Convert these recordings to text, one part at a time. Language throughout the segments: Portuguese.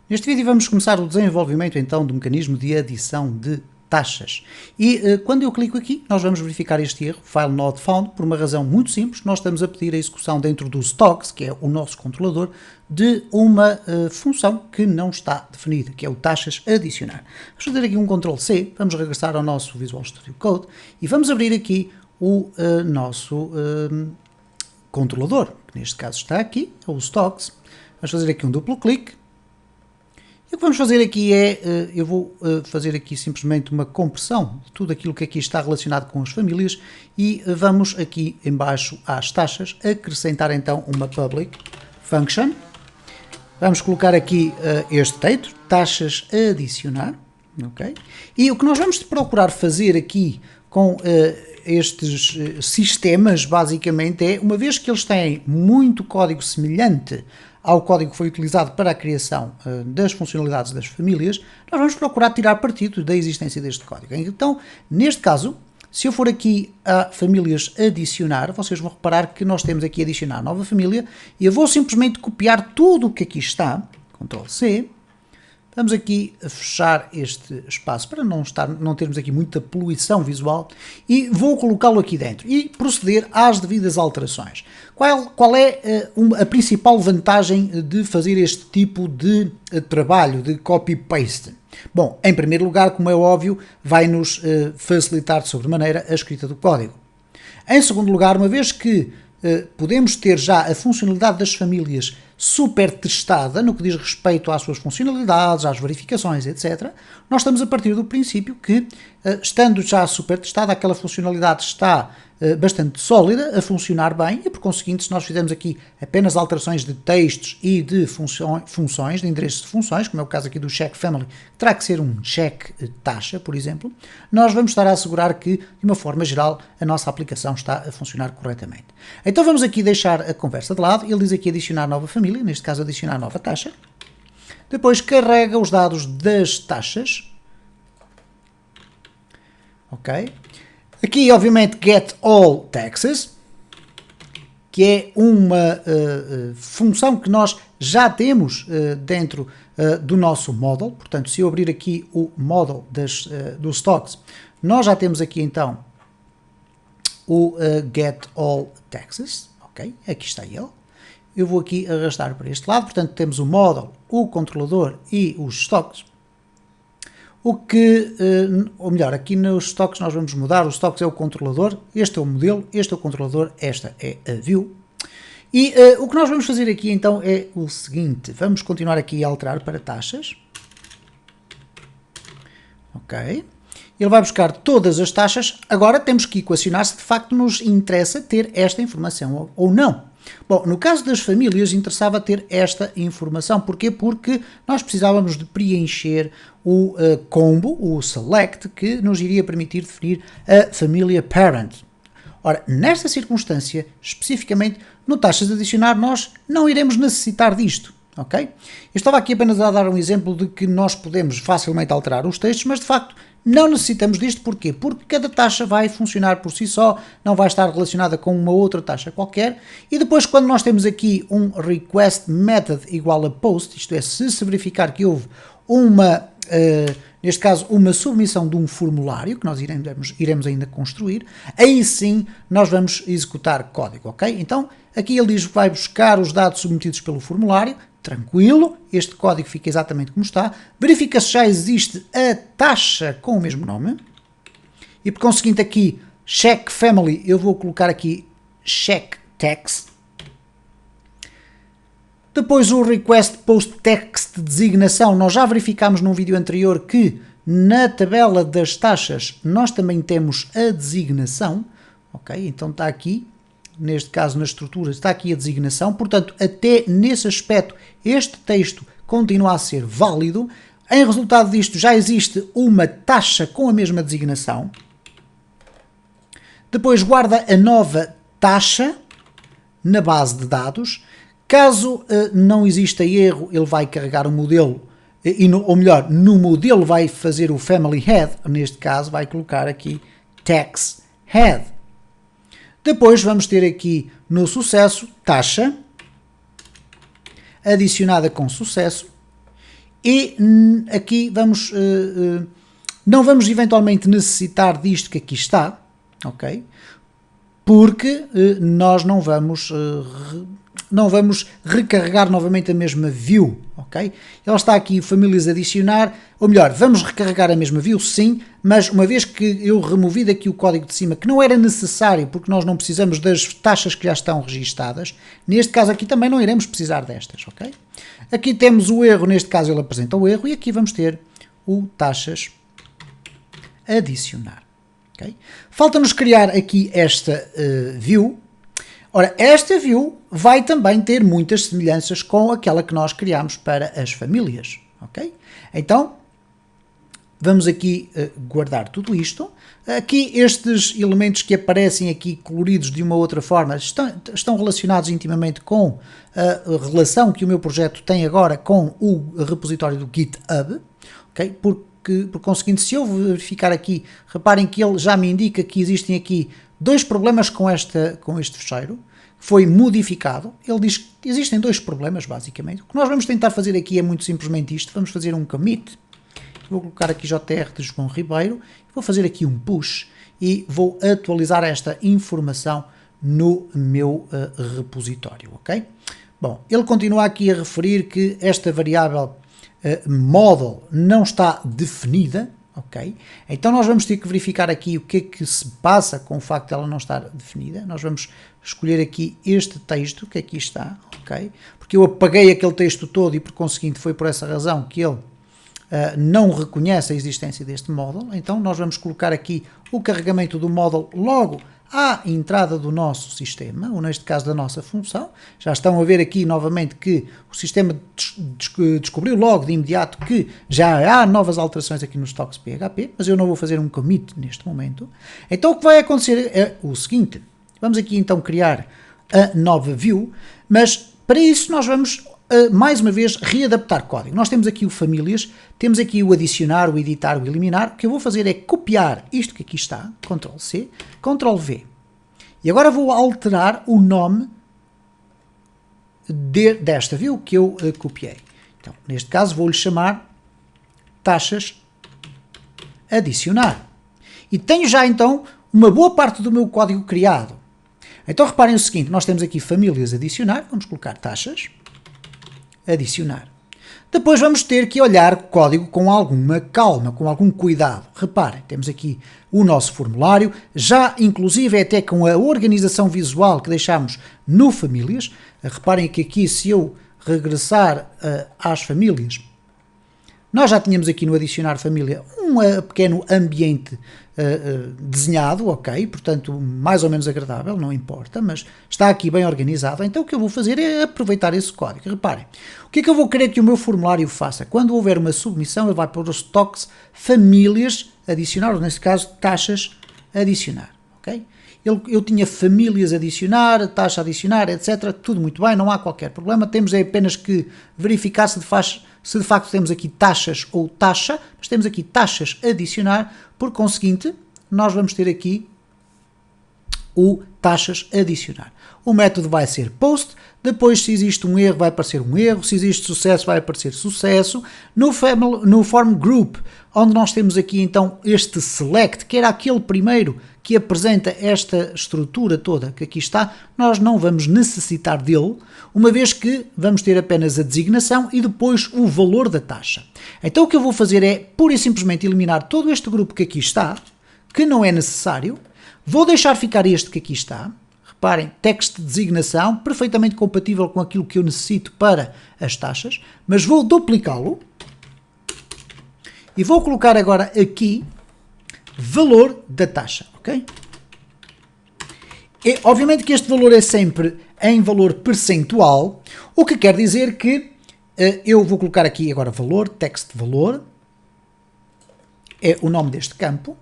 Neste vídeo vamos começar o desenvolvimento então do mecanismo de adição de taxas. E quando eu clico aqui, nós vamos verificar este erro, file not found, por uma razão muito simples. Nós estamos a pedir a execução dentro do stocks, que é o nosso controlador, de uma função que não está definida, que é o taxas adicionar. Vamos fazer aqui um Ctrl+C, vamos regressar ao nosso Visual Studio Code e vamos abrir aqui o nosso controlador, que neste caso está aqui, é o stocks. Vamos fazer aqui um duplo clique. E o que vamos fazer aqui é, eu vou fazer aqui simplesmente uma compressão de tudo aquilo que aqui está relacionado com as famílias e vamos aqui em baixo às taxas acrescentar então uma public function. Vamos colocar aqui este texto, taxas a adicionar, ok? E o que nós vamos procurar fazer aqui com estes sistemas basicamente é, uma vez que eles têm muito código semelhante ao código que foi utilizado para a criação das funcionalidades das famílias, nós vamos procurar tirar partido da existência deste código. Então, neste caso, se eu for aqui a famílias adicionar, vocês vão reparar que nós temos aqui adicionar nova família e eu vou simplesmente copiar tudo o que aqui está, Ctrl+C, vamos aqui a fechar este espaço para não termos aqui muita poluição visual e vou colocá-lo aqui dentro e proceder às devidas alterações. Qual é a principal vantagem de fazer este tipo de trabalho de copy-paste? Bom, em primeiro lugar, como é óbvio, vai-nos facilitar de sobremaneira a escrita do código. Em segundo lugar, uma vez que podemos ter já a funcionalidade das famílias super testada no que diz respeito às suas funcionalidades, às verificações, etc. Nós estamos a partir do princípio que, estando já super testada, aquela funcionalidade está bastante sólida, a funcionar bem e, por conseguinte, se nós fizermos aqui apenas alterações de textos e de funções, de endereços de funções, como é o caso aqui do check family, que terá que ser um check taxa, por exemplo, nós vamos estar a assegurar que, de uma forma geral, a nossa aplicação está a funcionar corretamente. Então vamos aqui deixar a conversa de lado, ele diz aqui adicionar nova família, neste caso adicionar nova taxa, depois carrega os dados das taxas, ok? Aqui, obviamente, get all taxes, que é uma função que nós já temos dentro do nosso model. Portanto, se eu abrir aqui o model do stocks, nós já temos aqui então o get all taxes, ok? Aqui está ele. Eu vou aqui arrastar para este lado, portanto, temos o model, o controlador e os stocks. Ou melhor, aqui nos stocks nós vamos mudar, o stocks é o controlador, este é o modelo, este é o controlador, esta é a view. E o que nós vamos fazer aqui então é o seguinte, vamos continuar aqui a alterar para taxas. Ok. Ele vai buscar todas as taxas, agora temos que equacionar se de facto nos interessa ter esta informação ou não. Bom, no caso das famílias interessava ter esta informação. Porquê? Porque nós precisávamos de preencher o combo, o select, que nos iria permitir definir a família parent. Ora, nesta circunstância, especificamente, no taxas de adicionar, nós não iremos necessitar disto. Ok? Eu estava aqui apenas a dar um exemplo de que nós podemos facilmente alterar os textos, mas de facto não necessitamos disto. Porquê? Porque cada taxa vai funcionar por si só, não vai estar relacionada com uma outra taxa qualquer. E depois, quando nós temos aqui um request method igual a post, isto é, se verificar que houve uma, neste caso, uma submissão de um formulário, que nós iremos ainda construir, aí sim nós vamos executar código, ok? Então, aqui ele diz que vai buscar os dados submetidos pelo formulário, tranquilo, este código fica exatamente como está, verifica se já existe a taxa com o mesmo nome, e por conseguinte aqui, check family, eu vou colocar aqui check tax. Depois o request post text de designação, nós já verificámos num vídeo anterior que na tabela das taxas nós também temos a designação, ok? Então está aqui, neste caso na estrutura está aqui a designação, portanto até nesse aspecto este texto continua a ser válido. Em resultado disto já existe uma taxa com a mesma designação. Depois guarda a nova taxa na base de dados. Caso não exista erro, ele vai carregar o modelo, ou melhor, no modelo vai fazer o family head, neste caso vai colocar aqui tax head. Depois vamos ter aqui no sucesso taxa, adicionada com sucesso, e aqui vamos, não vamos eventualmente necessitar disto que aqui está, ok? Porque nós não vamos recarregar novamente a mesma view, ok? Ela está aqui, famílias adicionar, ou melhor, vamos recarregar a mesma view, sim, mas uma vez que eu removi daqui o código de cima, que não era necessário, porque nós não precisamos das taxas que já estão registadas, neste caso aqui também não iremos precisar destas, ok? Aqui temos o erro, neste caso ele apresenta o erro, e aqui vamos ter o taxas adicionar, ok? Falta-nos criar aqui esta view. Ora, esta view vai também ter muitas semelhanças com aquela que nós criámos para as famílias, ok? Então, vamos aqui guardar tudo isto. Aqui estes elementos que aparecem aqui coloridos de uma outra forma estão relacionados intimamente com a relação que o meu projeto tem agora com o repositório do GitHub, ok? Por conseguinte, se eu verificar aqui, reparem que ele já me indica que existem aqui dois problemas com este fecheiro. Foi modificado. Ele diz que existem dois problemas, basicamente. O que nós vamos tentar fazer aqui é muito simplesmente isto. Vamos fazer um commit. Vou colocar aqui JR de João Ribeiro. Vou fazer aqui um push e vou atualizar esta informação no meu repositório, ok? Bom, ele continua aqui a referir que esta variável model não está definida, ok? Então nós vamos ter que verificar aqui o que é que se passa com o facto de ela não estar definida. Nós vamos escolher aqui este texto que aqui está, ok? Porque eu apaguei aquele texto todo e por conseguinte foi por essa razão que ele não reconhece a existência deste model. Então nós vamos colocar aqui o carregamento do model logo à entrada do nosso sistema, ou neste caso da nossa função. Já estão a ver aqui novamente que o sistema descobriu logo de imediato que já há novas alterações aqui nos stocks PHP, mas eu não vou fazer um commit neste momento. Então o que vai acontecer é o seguinte: vamos aqui então criar a nova view, mas para isso nós vamos mais uma vez readaptar código. Nós temos aqui o famílias, temos aqui o adicionar, o editar, o eliminar. O que eu vou fazer é copiar isto que aqui está, Ctrl C, Ctrl V. E agora vou alterar o nome desta view que eu copiei. Então, neste caso vou-lhe chamar taxas adicionar. E tenho já então uma boa parte do meu código criado. Então reparem o seguinte, nós temos aqui famílias adicionar, vamos colocar taxas adicionar. Depois vamos ter que olhar o código com alguma calma, com algum cuidado. Reparem, temos aqui o nosso formulário, já inclusive até com a organização visual que deixámos no famílias. Reparem que aqui, se eu regressar às famílias, nós já tínhamos aqui no adicionar família um pequeno ambiente desenhado, ok, portanto mais ou menos agradável, não importa, mas está aqui bem organizado. Então o que eu vou fazer é aproveitar esse código. Reparem, o que é que eu vou querer que o meu formulário faça? Quando houver uma submissão, ele vai para os stocks famílias adicionar, ou neste caso taxas adicionar, ok? Eu tinha famílias adicionar, taxa adicionar, etc. Tudo muito bem, não há qualquer problema. Temos apenas que verificar se de facto temos aqui taxas ou taxa, mas temos aqui taxas adicionar, por conseguinte, nós vamos ter aqui o taxas adicionar. O método vai ser post, depois se existe um erro vai aparecer um erro, se existe sucesso vai aparecer sucesso. No form group, onde nós temos aqui então este select, que era aquele primeiro que apresenta esta estrutura toda que aqui está, nós não vamos necessitar dele, uma vez que vamos ter apenas a designação e depois o valor da taxa. Então o que eu vou fazer é pura e simplesmente eliminar todo este grupo que aqui está, que não é necessário, vou deixar ficar este que aqui está. Reparem, text de designação, perfeitamente compatível com aquilo que eu necessito para as taxas, mas vou duplicá-lo e vou colocar agora aqui valor da taxa, ok? E, obviamente que este valor é sempre em valor percentual, o que quer dizer que eu vou colocar aqui agora valor, text valor, é o nome deste campo.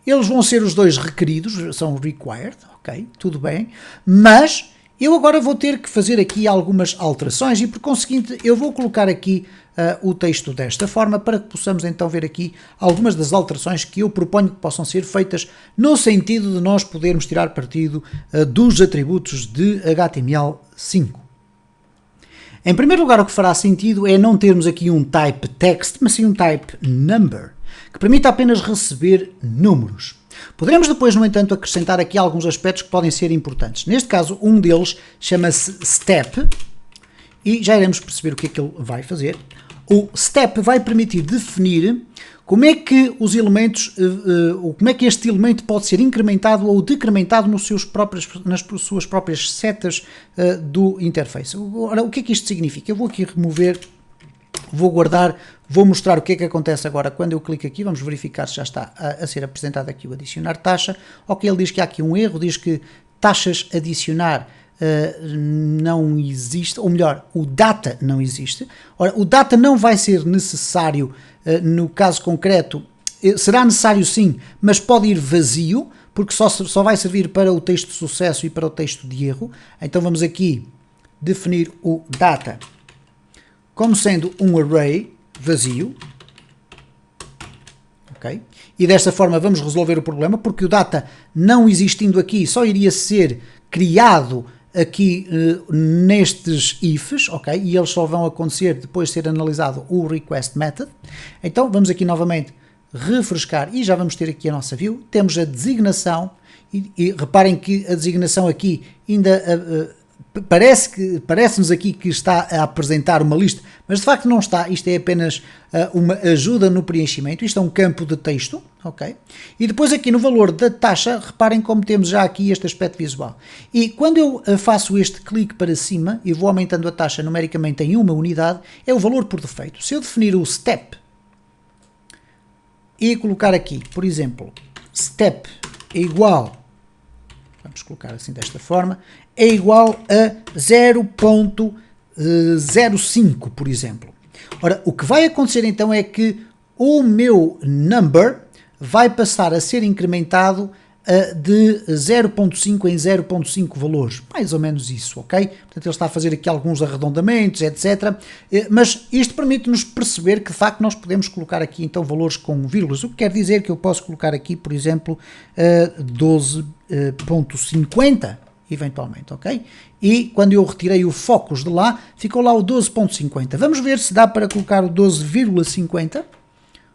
Eles vão ser os dois requeridos, são required, ok, tudo bem, mas eu agora vou ter que fazer aqui algumas alterações e por conseguinte eu vou colocar aqui o texto desta forma para que possamos então ver aqui algumas das alterações que eu proponho que possam ser feitas no sentido de nós podermos tirar partido dos atributos de HTML5. Em primeiro lugar, o que fará sentido é não termos aqui um type text, mas sim um type number, que permita apenas receber números. Poderemos depois, no entanto, acrescentar aqui alguns aspectos que podem ser importantes. Neste caso, um deles chama-se step, e já iremos perceber o que é que ele vai fazer. O step vai permitir definir como é que os elementos, como é que este elemento pode ser incrementado ou decrementado nas suas próprias setas do interface. Ora, o que é que isto significa? Eu vou aqui remover, vou guardar, vou mostrar o que é que acontece agora quando eu clico aqui. Vamos verificar se já está a ser apresentado aqui o adicionar taxa. Ok, ele diz que há aqui um erro, diz que taxas adicionar não existe, ou melhor, o data não existe. Ora, o data não vai ser necessário no caso concreto, será necessário sim, mas pode ir vazio, porque só vai servir para o texto de sucesso e para o texto de erro. Então vamos aqui definir o data como sendo um array vazio. Okay? E desta forma vamos resolver o problema, porque o data não existindo aqui só iria ser criado aqui nestes ifs, ok? E eles só vão acontecer depois de ser analisado o request method. Então vamos aqui novamente refrescar e já vamos ter aqui a nossa view. Temos a designação e reparem que a designação aqui ainda parece-nos aqui que está a apresentar uma lista, mas de facto não está. Isto é apenas uma ajuda no preenchimento. Isto é um campo de texto, ok? E depois aqui no valor da taxa, reparem como temos já aqui este aspecto visual. E quando eu faço este clique para cima e vou aumentando a taxa numericamente em uma unidade, é o valor por defeito. Se eu definir o step e colocar aqui, por exemplo, step é igual, vamos colocar assim desta forma, é igual a 0.05, por exemplo. Ora, o que vai acontecer então é que o meu number vai passar a ser incrementado de 0.5 em 0.5 valores, mais ou menos isso, ok? Portanto, ele está a fazer aqui alguns arredondamentos, etc. Mas isto permite-nos perceber que, de facto, nós podemos colocar aqui, então, valores com vírgulas, o que quer dizer que eu posso colocar aqui, por exemplo, 12.50, eventualmente, ok? E quando eu retirei o focus de lá, ficou lá o 12.50. Vamos ver se dá para colocar o 12,50.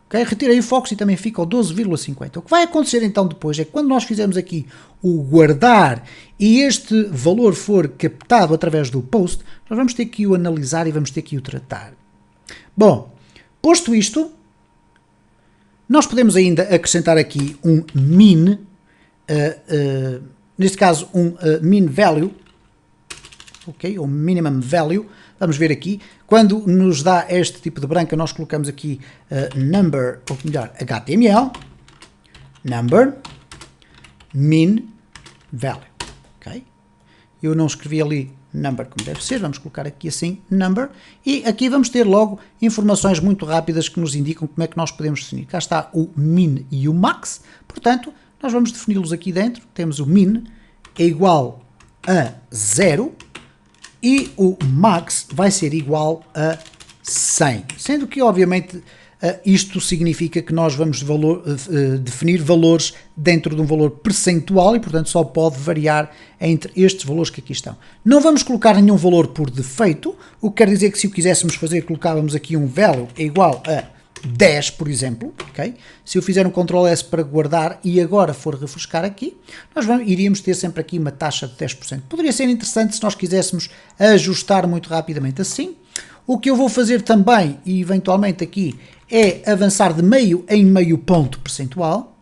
Okay? Retirei o focus e também fica o 12,50. O que vai acontecer então depois é que quando nós fizermos aqui o guardar e este valor for captado através do post, nós vamos ter que o analisar e vamos ter que o tratar. Bom, posto isto, nós podemos ainda acrescentar aqui um min, neste caso um min value, ok, ou minimum value. Vamos ver aqui, quando nos dá este tipo de branca, nós colocamos aqui number, ou melhor, HTML, number, min, value, ok? Eu não escrevi ali number como deve ser, vamos colocar aqui assim, number, e aqui vamos ter logo informações muito rápidas que nos indicam como é que nós podemos definir. Cá está o min e o max, portanto, nós vamos defini-los aqui dentro, temos o min é igual a 0, e o max vai ser igual a 100, sendo que obviamente isto significa que nós vamos definir valores dentro de um valor percentual e portanto só pode variar entre estes valores que aqui estão. Não vamos colocar nenhum valor por defeito, o que quer dizer que se o quiséssemos fazer colocávamos aqui um value é igual a 10, por exemplo, ok? Se eu fizer um Ctrl S para guardar e agora for refrescar aqui, nós iríamos ter sempre aqui uma taxa de 10%. Poderia ser interessante se nós quiséssemos ajustar muito rapidamente assim. O que eu vou fazer também, e eventualmente aqui, é avançar de meio em meio ponto percentual.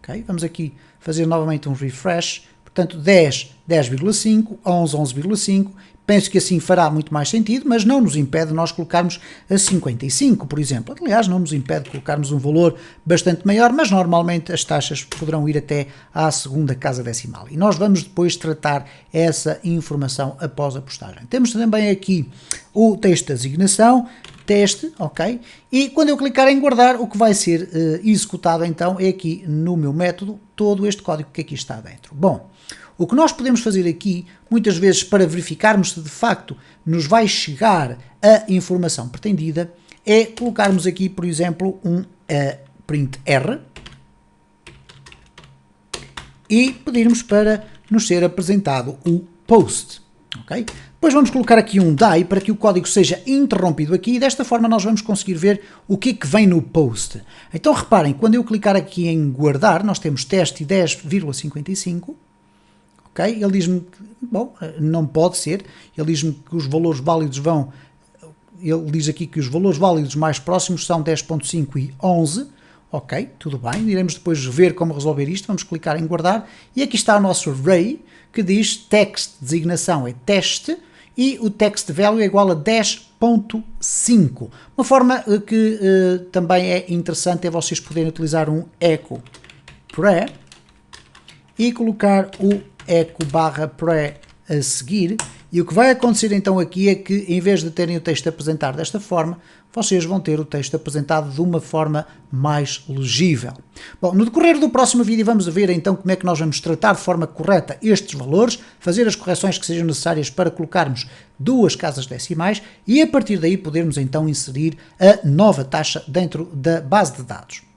Okay? Vamos aqui fazer novamente um refresh. Portanto, 10, 10,5, 11, 11,5. Penso que assim fará muito mais sentido, mas não nos impede nós colocarmos a 55, por exemplo. Aliás, não nos impede colocarmos um valor bastante maior, mas normalmente as taxas poderão ir até à segunda casa decimal. E nós vamos depois tratar essa informação após a postagem. Temos também aqui o texto de designação, teste, ok? E quando eu clicar em guardar, o que vai ser executado então é aqui no meu método todo este código que aqui está dentro. Bom, o que nós podemos fazer aqui, muitas vezes para verificarmos se de facto nos vai chegar a informação pretendida, é colocarmos aqui, por exemplo, um print R e pedirmos para nos ser apresentado o post. ok? Depois vamos colocar aqui um die para que o código seja interrompido aqui e desta forma nós vamos conseguir ver o que é que vem no post. Então reparem, quando eu clicar aqui em guardar, nós temos teste 10,55, ok? Ele diz-me que, bom, não pode ser, ele diz-me que os valores válidos vão, ele diz aqui que os valores válidos mais próximos são 10.5 e 11, ok, tudo bem, iremos depois ver como resolver isto, vamos clicar em guardar e aqui está o nosso array que diz text designação é teste e o text value é igual a 10.5. Uma forma que também é interessante é vocês poderem utilizar um echo pre e colocar o echo barra pre a seguir e o que vai acontecer então aqui é que em vez de terem o texto a apresentar desta forma, vocês vão ter o texto apresentado de uma forma mais legível. Bom, no decorrer do próximo vídeo vamos ver então como é que nós vamos tratar de forma correta estes valores, fazer as correções que sejam necessárias para colocarmos duas casas decimais e a partir daí podermos então inserir a nova taxa dentro da base de dados.